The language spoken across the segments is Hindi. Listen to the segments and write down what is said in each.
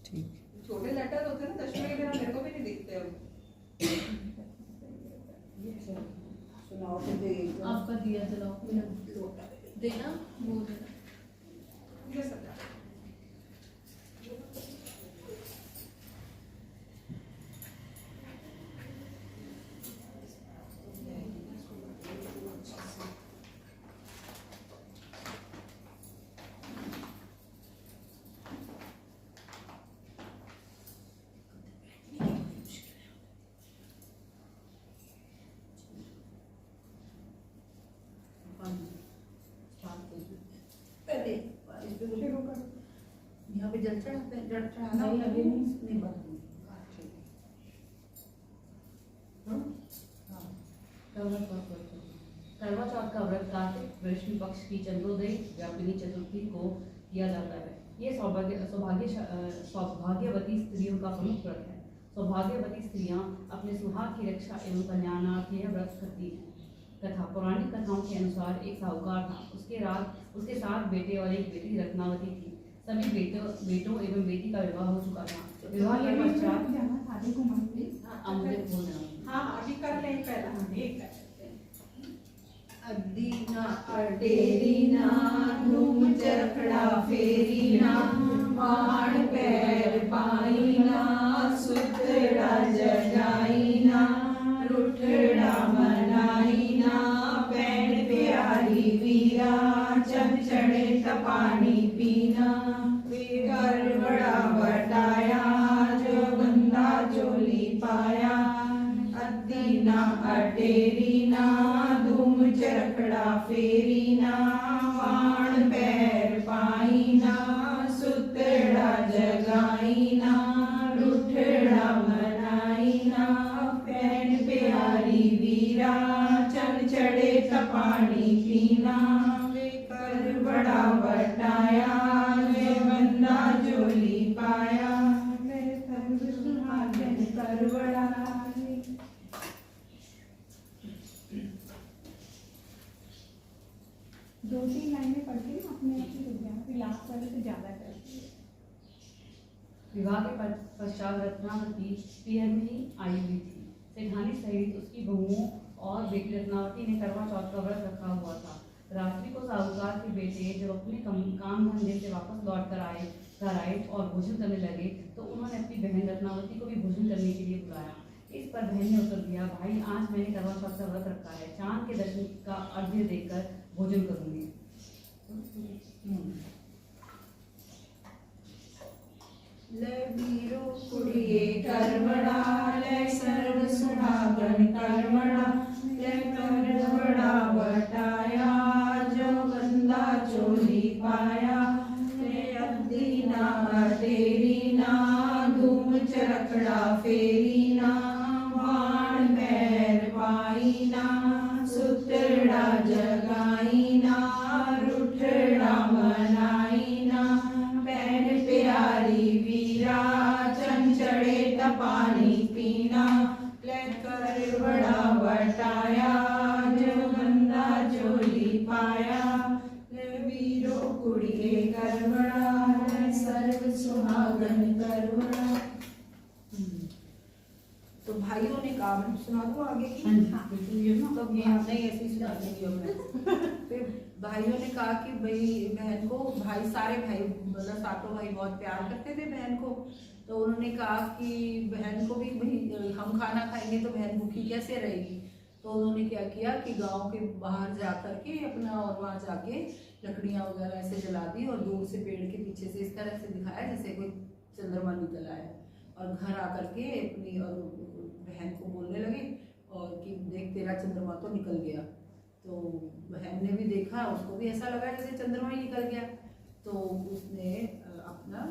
ठीक। छोटे लेटर होते हैं ना दशमी के दिन, मेरे को भी नहीं दिखते अब। सुनाओ तो दे आपका दिया जलाओ देना वो देना ये सब पहले बारिश पे शुरू कर। यहाँ पे जल चढ़ाते हैं, जल चढ़ाना नहीं, अभी नहीं। नहीं बंद होगी। ठीक है। हाँ। करवा चौथ का व्रत कार्तिक कृष्ण पक्ष की चंद्रोदय व्यापिनी चतुर्थी को किया जाता है। ये सौभाग्यवती स्त्रियों का प्रमुख व्रत है। सौभाग्यवती स्त्रियां अपने सुहाग की रक्षा एवं कल्याणार्थ यह व्रत करती हैं। कथा पौराणिक कथाओं के अनुसार एक साहूकार था। उसके 7 बेटे और एक बेटी रत्नावती थी। सभी बेटों एवं बेटी का विवाह हो चुका था। विवाह के पश्चात अमृत भोजन। हाँ अभी कर लें पहला हम एक अदीना अटेरीना धूम चरखड़ा फेरीना माण पैर पाईना सुतड़ा जगाईना रुठड़ा मनाईना पैन प्यारी वीरा चम चढ़े तपानी पीना कर बड़ा बटाया जो बंदा चोली पाया अदीना अटेरीना धूम चरखड़ा फेरीना माण पैर पाईना सुतड़ा जगाईना रुठड़ा मनाईना पैन प्यारी वीरा चल चढ़े तपानी पीना कर बड़ा बटाया वे बंदा चोली पाया मैं सर्व सुहागन कर बड़ा। दो तीन लाइनें पढ़ के ना अपने आप ही रुक जाना, फिर लास्ट वाले से ज्यादा करती है। विवाह के पश्चात रत्नावती पीहर में ही आई हुई थी। सेठानी सहित उसकी बहुओं और बेटी रत्नावती ने करवा चौथ का व्रत रखा हुआ था। रात्रि को साहूकार के बेटे जब अपने काम धंधे से वापस लौट कर आए और भोजन करने लगे तो उन्होंने अपनी बहन रत्नावती को भी भोजन करने के लिए बुलाया। इस पर बहन ने उत्तर दिया, भाई आज मैंने करवा चौथ का व्रत रखा है, चांद के दर्शन का अर्घ्य देकर भोजन करूंगी। ले वीरो कुड़िए करवड़ा ले सर्व सुहागन करवड़ा ले करवड़ा बटाया जो बंदा चोली पाया ले अदीना अटेरीना धूम चरखड़ा फेरीना वाण पैर पाईना सुतड़ा जगाईना रुठड़ा मनाईना पैन प्यारी वीरा चंचड़े तपानी पीना लेकर बड़ा बटाया जो बंदा चोली पाया ले वीरो कुड़िए करवड़ा ले सर्व सुहागन करवड़ा। तो भाइयों ने कहा, मैं सुना दूं आगे की? हाँ तो ये हमने ऐसी सुना दी। फिर भाइयों ने कहा कि भाई बहन को, भाई सारे भाई मतलब सातों भाई बहुत प्यार करते थे बहन को। तो उन्होंने कहा कि बहन को भी भाई हम खाना खाएंगे तो बहन भूखी कैसे रहेगी। तो उन्होंने क्या किया कि गांव के बाहर जा करके अपना और वहाँ जाके लकड़ियाँ वगैरह ऐसे जला दी और दूर से पेड़ के पीछे से इस तरह से दिखाया जैसे कोई चंद्रमा निकल आया और घर आकर के अपनी और बहन को बोलने लगे और कि देख तेरा चंद्रमा तो निकल गया। तो बहन ने भी देखा, उसको भी ऐसा लगा जैसे चंद्रमा ही निकल गया। तो उसने अपना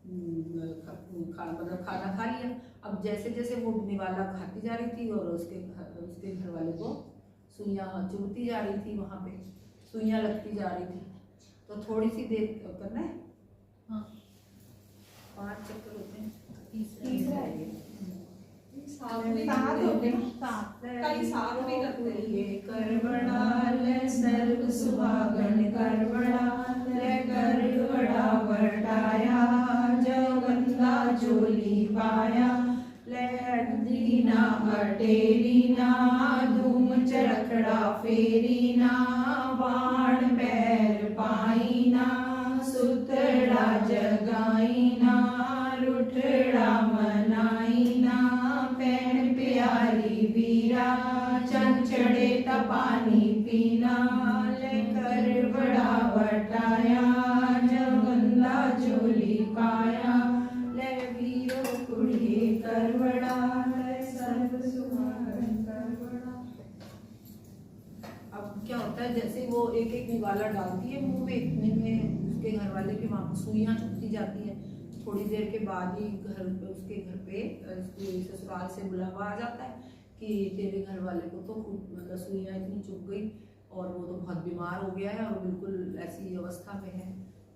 मतलब खाना खा लिया। अब जैसे जैसे वो निवाला खाती जा रही थी और उसके घर वाले को सुइयाँ चुभती जा रही थी, वहाँ पे सुइयाँ लगती जा रही थी। तो थोड़ी सी देर करना है, हाँ 5 चक्कर होते हैं, तीसरा है ये। करवड़ा ले सर्व सुहागन करवड़ा ले करवड़ा बटाया जो पाया, लहरी ना अटेरी ना, धूम चरखड़ा फेरी ना, बाण पैर पाई ना, सुतड़ा जगाई ना, रुठड़ा मनाई ना, पैन प्यारी वीरा, चंचड़े तपानी पीना, लेकर बड़ा वटाया, जगंदा झोली पाया, ले वीरो कुड़िए करवड़ा, ले सर्व सुहागन करवड़ा। अब क्या होता है, जैसे वो एक एक निवाला डालती है मुंह में, इतने में उसके घर वाले की वहाँ सुइयाँ चुभती जाती है। थोड़ी देर के बाद ही उसके घर पे उसके ससुराल से बुलावा आ जाता है कि तेरे घर वाले को तो खूब मतलब सुइयाँ इतनी चुभ गई और वो तो बहुत बीमार हो गया है और बिल्कुल ऐसी अवस्था में है।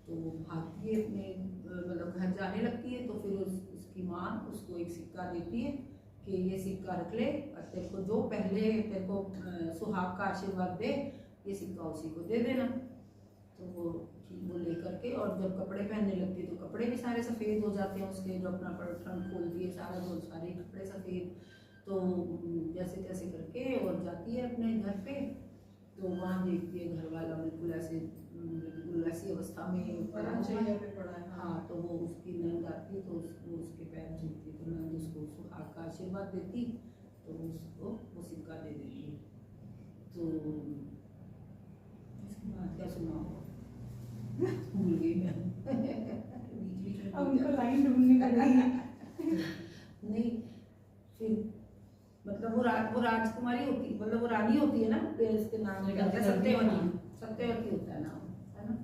तो भागती है अपने मतलब घर जाने लगती है, तो फिर उसकी माँ उसको एक सिक्का देती है कि ये सिक्का रख ले और तेरे को जो पहले तेरे को सुहाग का आशीर्वाद दे, ये सिक्का उसी को दे देना। तो वो लेकर के और जब कपड़े पहनने लगती है तो कपड़े भी सारे सफ़ेद हो जाते हैं उसके, जो अपना ट्रंक खोल दिए सारा, जो सारे कपड़े सफ़ेद। तो जैसे तैसे करके और जाती है अपने घर पे, तो वहाँ देखती है घर वाला बिल्कुल ऐसी अवस्था में पड़ा है। हाँ, तो वो उसकी नंद आती है तो वो उसके पैर छूती है, तो नंद उसको सुहाग का आशीर्वाद देती, तो उसको वो सिक्का दे देती है। तो इसके बाद क्या सुना भूल गई मैं। अब उनको लाइन ढूंढनी पड़ेगी। नहीं, फिर मतलब वो राजकुमारी होती, मतलब वो रानी होती है ना, इसके नाम क्या होता है, सत्यवती होता है नाम, है ना।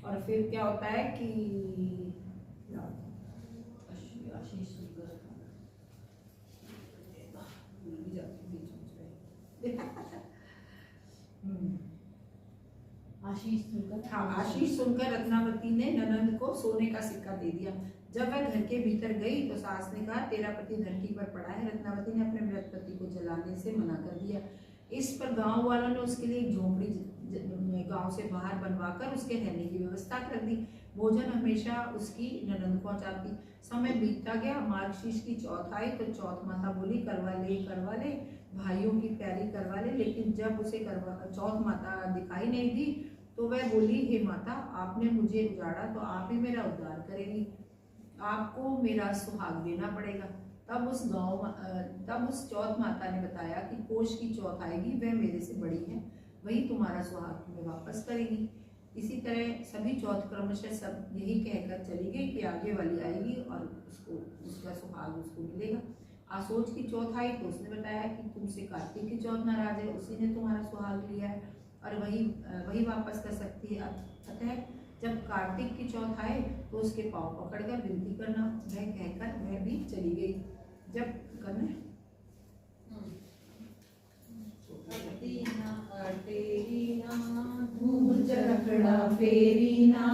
और फिर क्या होता है कि आशीष आशीष सुनकर रत्नावती ने ननद को सोने का सिक्का दे दिया। जब वह घर के भीतर गई तो सास ने कहा, तेरा पति धरती पर पड़ा है। रत्नावती ने अपने मृत पति को जलाने से मना कर दिया। इस पर गांव वालों ने उसके लिए एक झोपड़ी गांव से बाहर बनवाकर उसके रहने की व्यवस्था कर दी। भोजन हमेशा उसकी ननद पहुंचाती। समय बीतता गया, मार्गशीर्ष की चौथ आई तो चौथ माता बोली, करवा ले भाइयों की प्यारी करवा ले। लेकिन जब उसे चौथ माता दिखाई नहीं दी तो वह बोली, हे माता, आपने मुझे उजाड़ा तो आप ही मेरा उद्धार करेंगी, आपको मेरा सुहाग देना पड़ेगा। तब उस चौथ माता ने बताया कि पोष की चौथ आएगी, वह मेरे से बड़ी है, वही तुम्हारा सुहाग तुम्हें वापस करेगी। इसी तरह सभी चौथ क्रमशः सब यही कहकर चली गई कि आगे वाली आएगी और उसका सुहाग उसको मिलेगा। आसोज की चौथ आई तो उसने बताया कि तुमसे कार्तिक की चौथ नाराज है, उसी ने तुम्हारा सुहाग लिया है और वही वापस कर सकती है। अतः जब कार्तिक की चौथ आए तो उसके पाँव पकड़कर विनती करना, वह कहकर वह भी चली गई। जब करना चरखड़ा फेरी ना,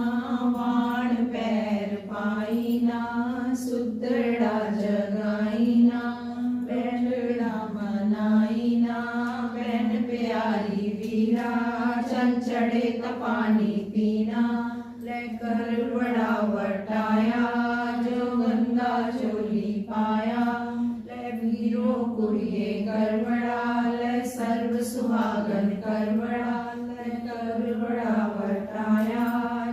वाण पैर पाई ना, सुतड़ा जगाई ना, बैठड़ा मनाई ना, बैन प्यारी वीरा, चंचड़े तपानी पीना, लेकर बड़ा वटाया, जो गंदा चोली पाया, ले वीरो कुड़िए करवड़ा, ले सर्व सुहागन करवड़ा, लेकर बड़ा वटाया,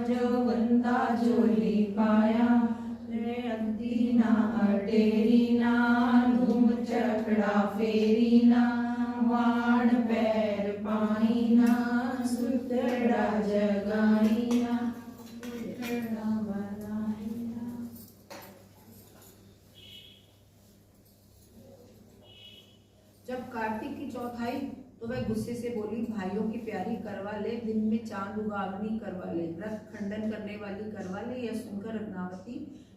जो गंदा चोली पाया, ले अद्दी ना अटेरी ना, धूम चरखड़ा फेरी ना, वाण पैर पाई ना, सुतड़ा जगाई ना, सुतड़ा बनाई ना। जब कार्तिक की चौथ आई तो वह गुस्से से बोली, भाइयों की प्यारी करवा ले, दिन में चांद उगावनी करवा ले, व्रत खंडन करने वाली करवा ले। यह सुनकर रत्नावती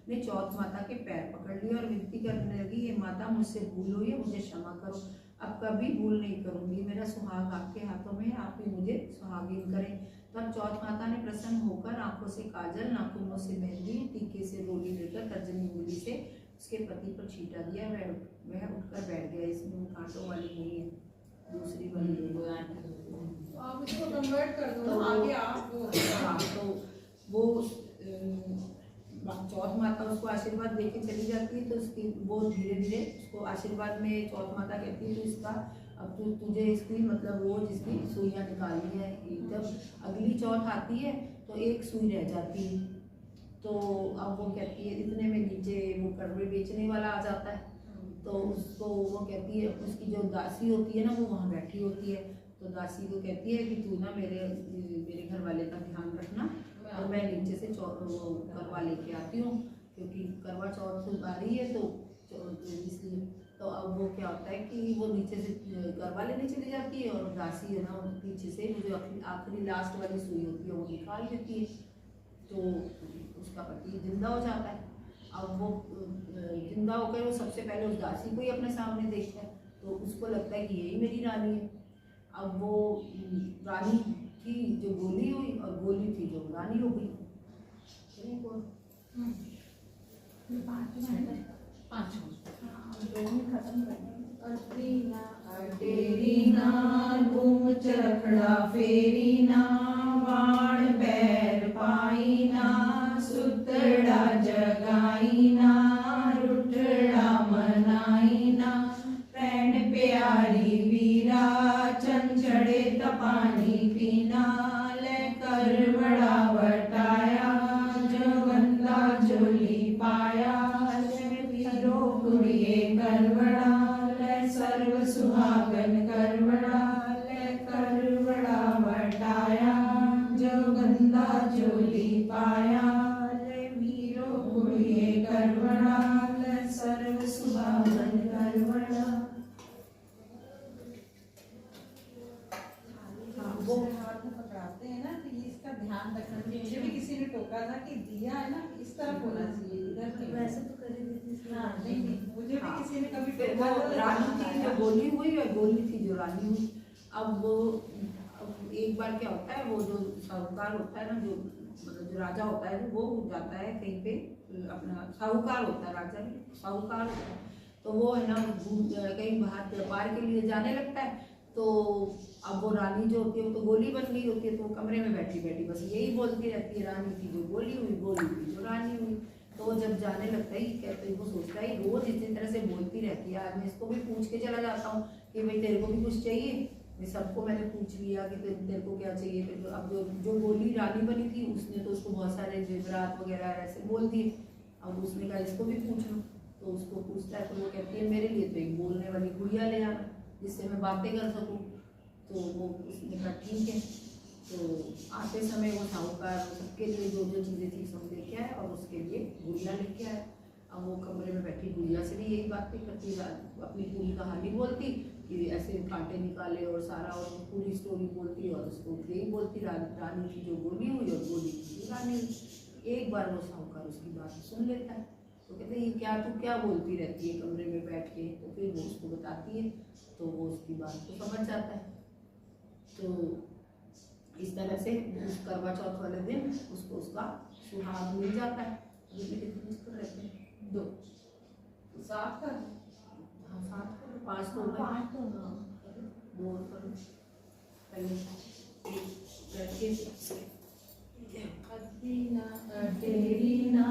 ने चौथ माता के पैर पकड़ लिए और विनती करने लगी, ये माता, मुझसे भूल हुई है, मुझे क्षमा करो, अब कभी भूल नहीं करूंगी, मेरा सुहाग आपके हाथों में है, आप ही मुझे सुहागिन करें। तब चौथ माता ने प्रसन्न होकर आंखों से काजल, नाखूनों से मेहंदी, टीके से रोली लेकर तर्जनी उंगली से उसके पति पर छींटा दिया। वह उठकर बैठ गया। इसमें कांटों वाली नहीं है, दूसरी वाली तो आप इसको कन्वर्ट कर दो ना, आगे आप वो हाँ, तो वो चौथ माता उसको आशीर्वाद दे के चली जाती है, तो उसकी वो धीरे धीरे उसको आशीर्वाद में चौथ माता कहती है तो इसका अब तुझे इसकी मतलब रोज इसकी सुइयाँ निकालनी है। जब अगली चौथ आती है तो एक सुई रह जाती है, तो अब वो कहती है इतने में नीचे वो कड़वे बेचने वाला आ जाता है, तो उसको वो कहती है, उसकी जो दासी होती है ना वो वहाँ बैठी होती है, तो दासी को कहती है कि तू ना मेरे घर वाले का ध्यान रखना और मैं नीचे से वो करवा लेके आती हूँ, क्योंकि करवा चौथ आ रही है तो इसलिए। तो अब वो क्या होता है कि वो नीचे से करवा लेने चली जाती है और दासी है ना पीछे से जो आखिरी लास्ट वाली सुई होती है वो निकाल देती है, तो उसका पति जिंदा हो जाता है। अब वो जिंदा होकर वो सबसे पहले उस दासी को ही अपने सामने देखता है, तो उसको लगता है कि यही मेरी रानी है। अब वो रानी की जो गोली हुई और गोली थी जो रानी हो गई। अटेरीना घूम चरखड़ा फेरीना बाण बैर पाईना सुतड़ा जगाईना रुठड़ा मनाईना पैन प्यारी वीरा चंचड़े तपानी पीना लेकर बड़ा वटाया जगंदा झोली पाया वीरो कुड़िए करवड़ा ले सर्व सुहागन करवड़ा लेकर बड़ा वटाया जगंदा झोली पाया ले वीरो कुड़िए करवड़ा ले सर्व सुहागन करवड़ा। वो हाथ में पकड़ाते हैं ना तो ये इसका ध्यान रखना चाहिए। मुझे भी किसी ने टोका था कि दिया है ना इस तरफ होना चाहिए, इधर नहीं। वैसे तो कर ही देती थी। हाँ नहीं नहीं, मुझे भी किसी ने कभी फिर टोका वो था तो रानी की जो ध्यान गोली हुई और गोली थी जो रानी हुई। अब एक बार क्या होता है, वो जो साहूकार होता है ना, जो मतलब जो राजा होता है वो जाता है कहीं पे, अपना साहूकार होता है, राजा नहीं साहूकार होता है, तो वो है ना कहीं बाहर व्यापार के लिए जाने लगता है। तो अब वो रानी जो होती है वो तो गोली बन गई होती है, तो वो कमरे में बैठी बैठी बस यही बोलती रहती है, रानी की जो गोली हुई गोली की जो रानी हुई। तो वो जब जाने लगता है कहते वो सोचता है रोज इसी तरह से बोलती रहती है, आज मैं इसको भी पूछ के चला जाता हूँ कि भाई तेरे को भी कुछ चाहिए। मैं सबको मैंने पूछ लिया कि तेरे को क्या चाहिए। फिर अब जो गोली रानी बनी थी उसने तो उसको बहुत सारे जेवरात वगैरह ऐसे बोल दिए। अब उसने कहा इसको भी पूछ लो, तो उसको पूछता है तो वो कहती है मेरे लिए तो एक बोलने वाली गुड़िया ले आना जिससे मैं बातें कर सकूँ। तो वो उसने कहा ठीक है। तो आते समय वो साहूकार सबके लिए जो जो चीज़ें थी सब लेके आए और उसके लिए गुड़िया लेके आए। अब वो कमरे में बैठी गुड़िया से भी यही बातें करती, अपनी पूरी कहानी बोलती कि ऐसे कांटे निकाले और सारा, और पूरी स्टोरी बोलती और उसको यही बोलती रानी की जो गोली हुई और गोली की रानी हुई। एक बार वो साहूकार उसकी बात सुन लेता है, तो कहते ये क्या तू क्या बोलती रहती है कमरे में बैठ के। तो फिर वो उसको बताती है, तो वो उसकी बात को समझ जाता है। तो इस तरह से उस करवा चौथ वाले दिन उसको उसका सुहाग मिल जाता है। कितने मुश्किल रहते हैं, 2 साफ कर। हाँ 7 करो, 5 तो हो गए, 5 तो 2 करो पहले करके अटेरीना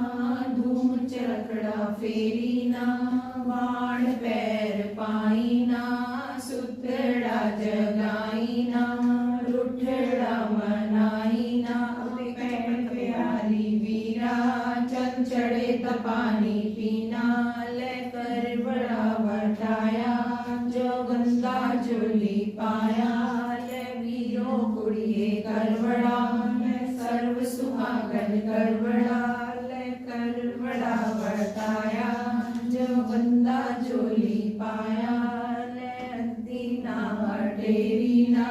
धूम चरखड़ा फेरीना बाण पैर पाईना सुतड़ा जगाईना रुठड़ा मनाईना पैन प्यारी वीरा चंचड़े तपानी पीना लेकर बड़ा वटाया जो गंदा झोली पाया ले वीरो कुड़िए करवड़ा सर्व सुहागन करवड़ा लेकर बड़ा वटाया जो गंदा झोली पाया ले दीना अटेरीना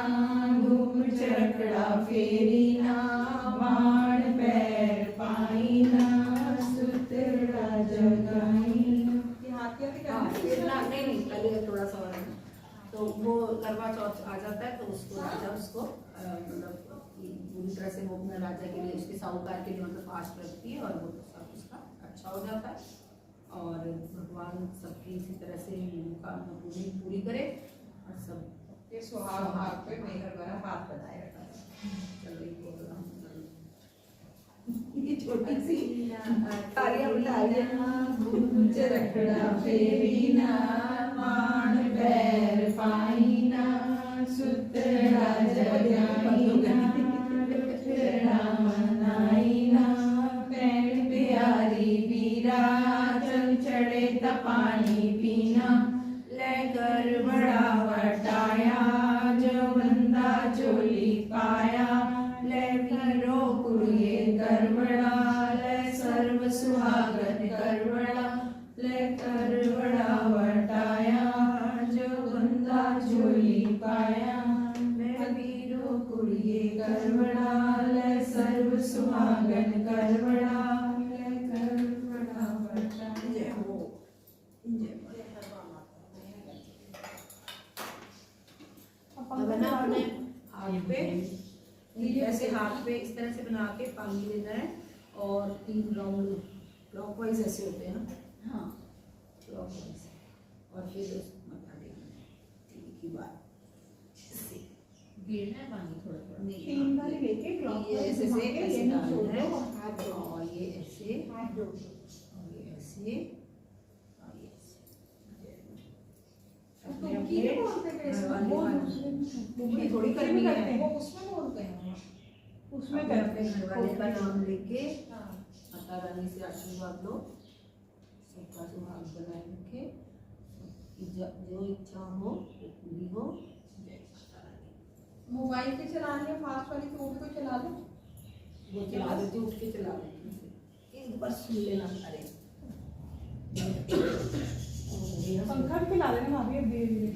घूम चरखड़ा फेरीना बाण पैर पाईना सुतड़ा जगाईना। नहीं पहले थोड़ा सा और है। तो वो करवा चौथ आ जाता है तो उसको राजा उसको मतलब पूरी तरह से वो अपने राजा के लिए उसके साहूकार के लिए मतलब फास्ट रखती है और वो सब उसका अच्छा हो जाता है। और भगवान सबकी इसी तरह से कामना पूरी करे और सब ये सुहाग हाथ पे मेहर भरा हाथ बनाए रखा। चलो ये छोटी सी तालियां बजा लिया। गुंज रखड़ा फेरीना मान बैर पाईना सुतड़ा जगाईना फिरना मनाईना पैन प्यारी वीरा चल चढ़े त पानी पीना लेकर बड़ा वटाया जो बंदा चोली पाया ले वीरो कुड़िए कर बड़ा ले सर्व सुहागन कर बड़ा लेकर बड़ा वटाया जो बंदा चोली पाया ले वीरो कुड़िए कर बड़ा ले सर्व सुहागन कर बड़ा लेकर बड़ा वटाया। जय हो जय हो। अब ना अपने हाथ पे ऐसे हाथ पे इस तरह से बना के पानी लेना है और 3 राउंड क्लॉकवाइज ऐसे होते हैं ना। हाँ क्लॉकवाइज और फिर उस मथा टेकना है ठीक ही बात ऐसे गिरना है पानी थोड़ा थोड़ा नहीं 3 बार लेके ये क्लॉकवाइज ऐसे से ऐसे डालना है हाथ जोड़ो और ये ऐसे हाथ जोड़ो और ये ऐसे और ये ऐसे। तो की नहीं बोलते कि इसमें वो ये थोड़ी करनी है वो उसमें बोलते हैं उसमें अपने करते अपने घर वाले का नाम लेके हाँ माता रानी से आशीर्वाद लो सबका सुहाग बनाए रखे जो इच्छा हो वो पूरी हो। जय माता रानी। मोबाइल पे चलानी है फास्ट वाली तो वो भी तो चला लो। वो चला देती उठ के चला देती एक बार सुन लेना सारे। पंखा भी चला देना भाभी अब धीरे धीरे